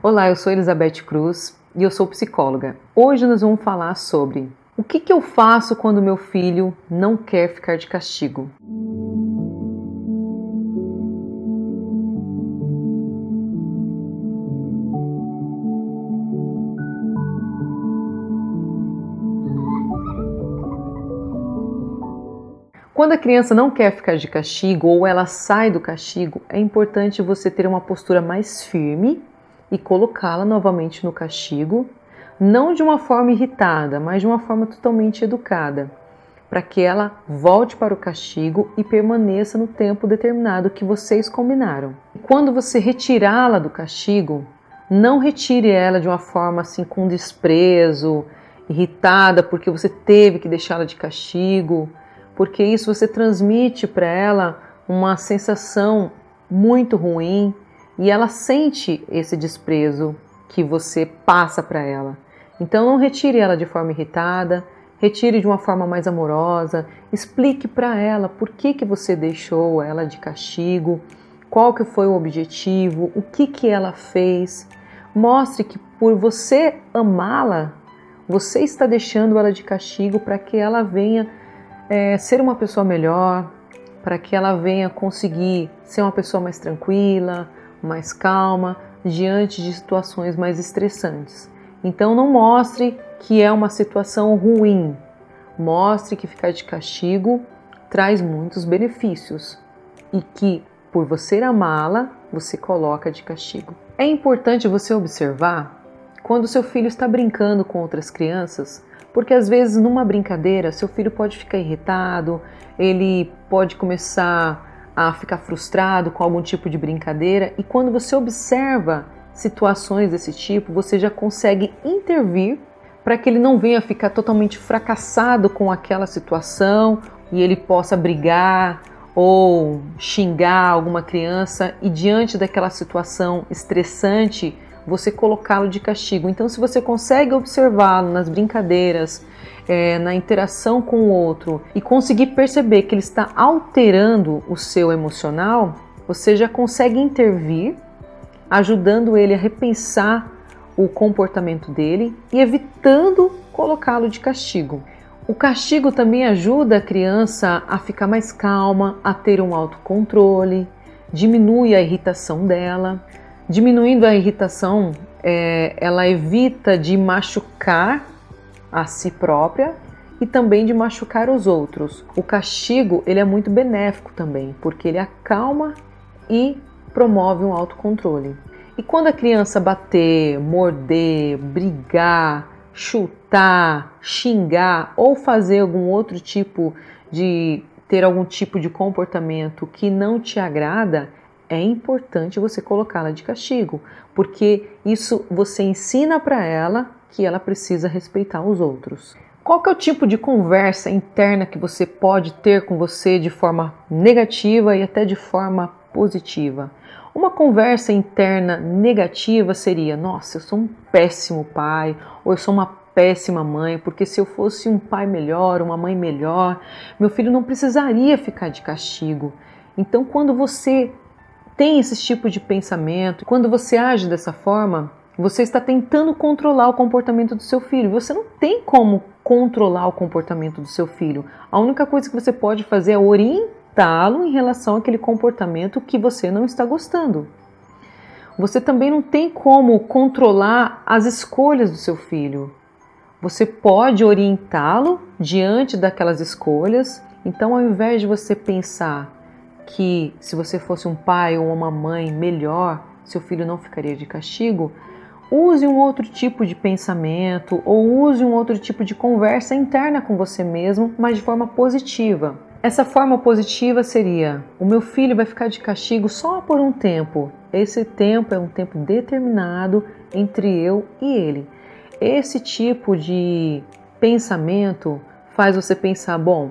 Olá, eu sou Elizabeth Cruz e eu sou psicóloga. Hoje nós vamos falar sobre o que eu faço quando meu filho não quer ficar de castigo. Quando a criança não quer ficar de castigo ou ela sai do castigo, é importante você ter uma postura mais firme e colocá-la novamente no castigo, não de uma forma irritada, mas de uma forma totalmente educada, para que ela volte para o castigo e permaneça no tempo determinado que vocês combinaram. Quando você retirá-la do castigo, não retire ela de uma forma assim com desprezo, irritada porque você teve que deixá-la de castigo, porque isso você transmite para ela uma sensação muito ruim e ela sente esse desprezo que você passa para ela. Então não retire ela de forma irritada, retire de uma forma mais amorosa, explique para ela por que você deixou ela de castigo, qual que foi o objetivo, o que ela fez. Mostre que por você amá-la, você está deixando ela de castigo para que ela venha ser uma pessoa melhor, para que ela venha conseguir ser uma pessoa mais tranquila, mais calma, diante de situações mais estressantes. Então não mostre que é uma situação ruim, mostre que ficar de castigo traz muitos benefícios e que por você amá-la, você coloca de castigo. É importante você observar quando seu filho está brincando com outras crianças, porque às vezes numa brincadeira seu filho pode ficar irritado, ele pode começar a ficar frustrado com algum tipo de brincadeira e quando você observa situações desse tipo, você já consegue intervir para que ele não venha ficar totalmente fracassado com aquela situação e ele possa brigar ou xingar alguma criança e diante daquela situação estressante você colocá-lo de castigo. Então, se você consegue observá-lo nas brincadeiras, na interação com o outro e conseguir perceber que ele está alterando o seu emocional, você já consegue intervir, ajudando ele a repensar o comportamento dele e evitando colocá-lo de castigo. O castigo também ajuda a criança a ficar mais calma, a ter um autocontrole, diminui a irritação dela. Diminuindo a irritação, ela evita de machucar a si própria e também de machucar os outros. O castigo ele é muito benéfico também, porque ele acalma e promove um autocontrole. E quando a criança bater, morder, brigar, chutar, xingar ou fazer algum outro tipo de ter algum tipo de comportamento que não te agrada, é importante você colocá-la de castigo, porque isso você ensina para ela que ela precisa respeitar os outros. Qual que é o tipo de conversa interna que você pode ter com você de forma negativa e até de forma positiva? Uma conversa interna negativa seria: nossa, eu sou um péssimo pai, ou eu sou uma péssima mãe, porque se eu fosse um pai melhor, uma mãe melhor, meu filho não precisaria ficar de castigo. Então, quando você tem esse tipo de pensamento, quando você age dessa forma, você está tentando controlar o comportamento do seu filho. Você não tem como controlar o comportamento do seu filho. A única coisa que você pode fazer é orientá-lo em relação àquele comportamento que você não está gostando. Você também não tem como controlar as escolhas do seu filho. Você pode orientá-lo diante daquelas escolhas. Então, ao invés de você pensar que se você fosse um pai ou uma mãe melhor, seu filho não ficaria de castigo, use um outro tipo de pensamento ou use um outro tipo de conversa interna com você mesmo, mas de forma positiva. Essa forma positiva seria: o meu filho vai ficar de castigo só por um tempo. Esse tempo é um tempo determinado entre eu e ele. Esse tipo de pensamento faz você pensar: bom,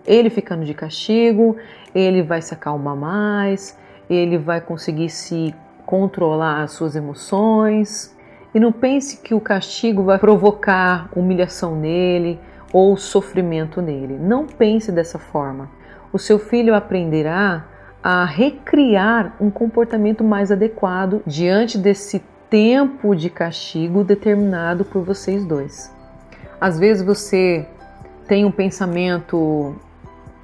ele ficando de castigo, ele vai se acalmar mais, ele vai conseguir se controlar as suas emoções. E não pense que o castigo vai provocar humilhação nele ou sofrimento nele. Não pense dessa forma. O seu filho aprenderá a recriar um comportamento mais adequado diante desse tempo de castigo determinado por vocês dois. Às vezes você tem um pensamento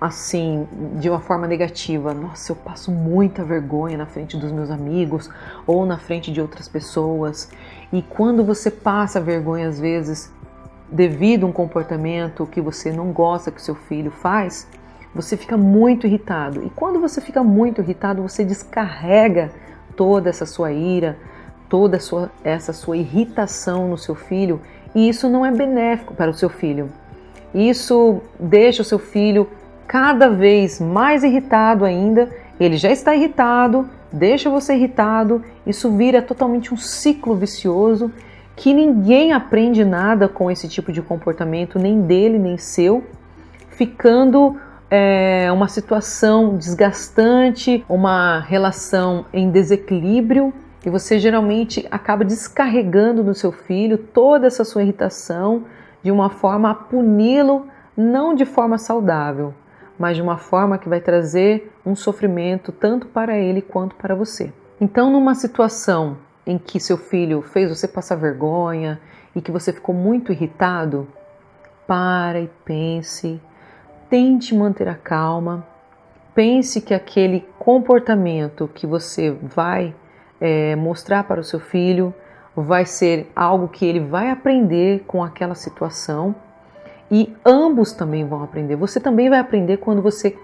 assim, de uma forma negativa: nossa, eu passo muita vergonha na frente dos meus amigos ou na frente de outras pessoas. E quando você passa vergonha, às vezes, devido a um comportamento que você não gosta que o seu filho faz, você fica muito irritado. E quando você fica muito irritado, você descarrega toda essa sua ira, toda essa sua irritação no seu filho, e isso não é benéfico para o seu filho. Isso deixa o seu filho cada vez mais irritado ainda. Ele já está irritado, deixa você irritado, isso vira totalmente um ciclo vicioso que ninguém aprende nada com esse tipo de comportamento, nem dele, nem seu, ficando uma situação desgastante, uma relação em desequilíbrio, e você geralmente acaba descarregando no seu filho toda essa sua irritação de uma forma a puni-lo, não de forma saudável, mas de uma forma que vai trazer um sofrimento tanto para ele quanto para você. Então, numa situação em que seu filho fez você passar vergonha e que você ficou muito irritado, para e pense, tente manter a calma, pense que aquele comportamento que você vai mostrar para o seu filho vai ser algo que ele vai aprender com aquela situação, e ambos também vão aprender. Você também vai aprender quando você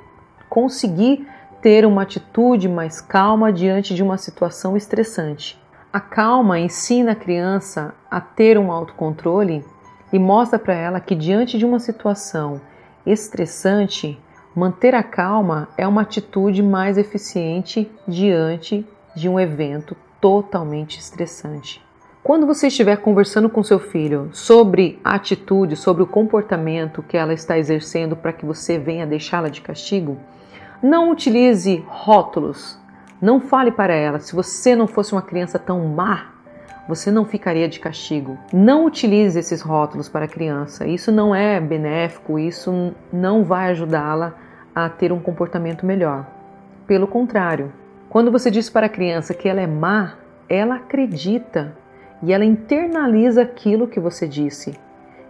conseguir ter uma atitude mais calma diante de uma situação estressante. A calma ensina a criança a ter um autocontrole e mostra para ela que diante de uma situação estressante, manter a calma é uma atitude mais eficiente diante de um evento totalmente estressante. Quando você estiver conversando com seu filho sobre a atitude, sobre o comportamento que ela está exercendo para que você venha deixá-la de castigo, não utilize rótulos. Não fale para ela: se você não fosse uma criança tão má, você não ficaria de castigo. Não utilize esses rótulos para a criança. Isso não é benéfico, isso não vai ajudá-la a ter um comportamento melhor. Pelo contrário, quando você diz para a criança que ela é má, ela acredita e ela internaliza aquilo que você disse.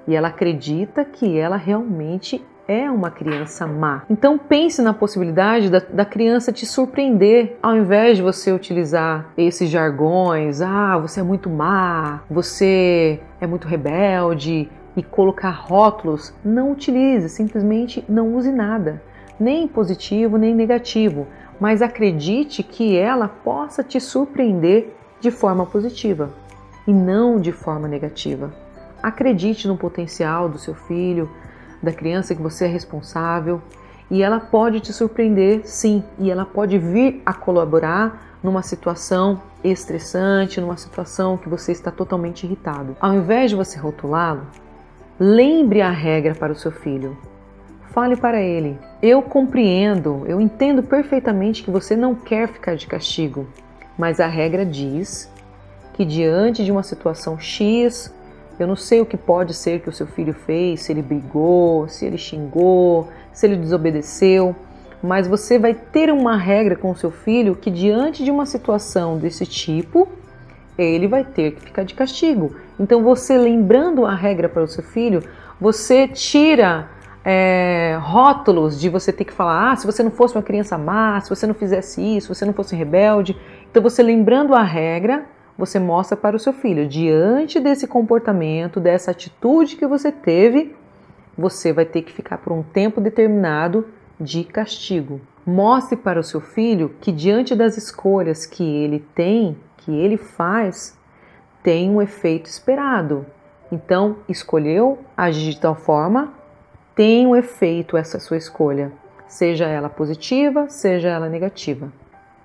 E ela acredita que ela realmente é uma criança má. Então pense na possibilidade da criança te surpreender, ao invés de você utilizar esses jargões: ah, você é muito má, você é muito rebelde, e colocar rótulos. Não utilize, simplesmente não use nada, nem positivo nem negativo, mas acredite que ela possa te surpreender de forma positiva e não de forma negativa. Acredite no potencial do seu filho, da criança que você é responsável, e ela pode te surpreender, sim, e ela pode vir a colaborar numa situação estressante, numa situação que você está totalmente irritado. Ao invés de você rotulá-lo, lembre a regra para o seu filho. Fale para ele: eu compreendo, eu entendo perfeitamente que você não quer ficar de castigo, mas a regra diz que diante de uma situação X, eu não sei o que pode ser que o seu filho fez, se ele brigou, se ele xingou, se ele desobedeceu, mas você vai ter uma regra com o seu filho que diante de uma situação desse tipo, ele vai ter que ficar de castigo. Então você, lembrando a regra para o seu filho, você tira rótulos de você ter que falar: ah, se você não fosse uma criança má, se você não fizesse isso, se você não fosse rebelde. Então você, lembrando a regra, você mostra para o seu filho: diante desse comportamento, dessa atitude que você teve, você vai ter que ficar por um tempo determinado de castigo. Mostre para o seu filho que diante das escolhas que ele tem, que ele faz, tem um efeito esperado. Então, escolheu agir de tal forma, tem um efeito essa sua escolha, seja ela positiva, seja ela negativa.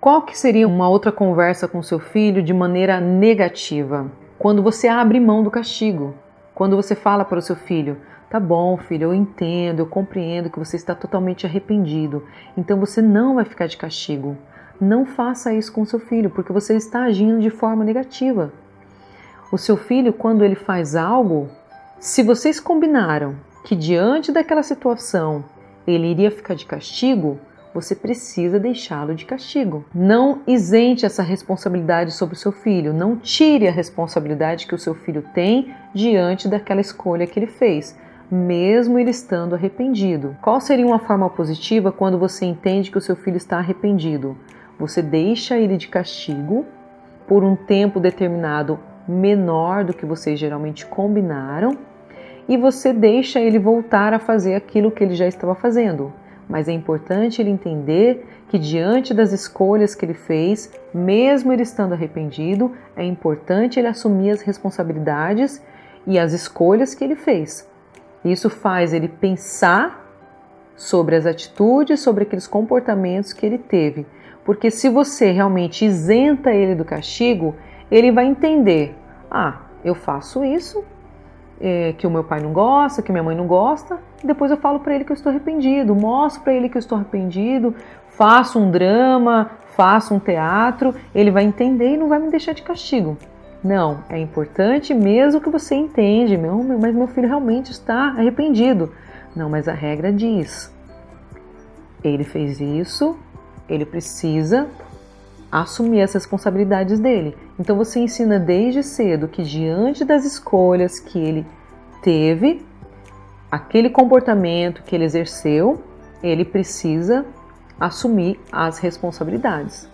Qual que seria uma outra conversa com seu filho de maneira negativa? Quando você abre mão do castigo. Quando você fala para o seu filho: tá bom, filho, eu entendo, eu compreendo que você está totalmente arrependido, então você não vai ficar de castigo. Não faça isso com seu filho, porque você está agindo de forma negativa. O seu filho, quando ele faz algo, se vocês combinaram que diante daquela situação ele iria ficar de castigo, você precisa deixá-lo de castigo. Não isente essa responsabilidade sobre o seu filho, não tire a responsabilidade que o seu filho tem diante daquela escolha que ele fez, mesmo ele estando arrependido. Qual seria uma forma positiva quando você entende que o seu filho está arrependido? Você deixa ele de castigo por um tempo determinado menor do que vocês geralmente combinaram e você deixa ele voltar a fazer aquilo que ele já estava fazendo. Mas é importante ele entender que diante das escolhas que ele fez, mesmo ele estando arrependido, é importante ele assumir as responsabilidades e as escolhas que ele fez. Isso faz ele pensar sobre as atitudes, sobre aqueles comportamentos que ele teve. Porque se você realmente isenta ele do castigo, ele vai entender, eu faço isso, que o meu pai não gosta, que minha mãe não gosta, e depois eu falo para ele que eu estou arrependido, mostro para ele que eu estou arrependido, faço um drama, faço um teatro, ele vai entender e não vai me deixar de castigo. Não, é importante mesmo que você entende, mas meu filho realmente está arrependido. Não, mas a regra diz, ele fez isso, ele precisa assumir as responsabilidades dele. Então você ensina desde cedo que diante das escolhas que ele teve, aquele comportamento que ele exerceu, ele precisa assumir as responsabilidades.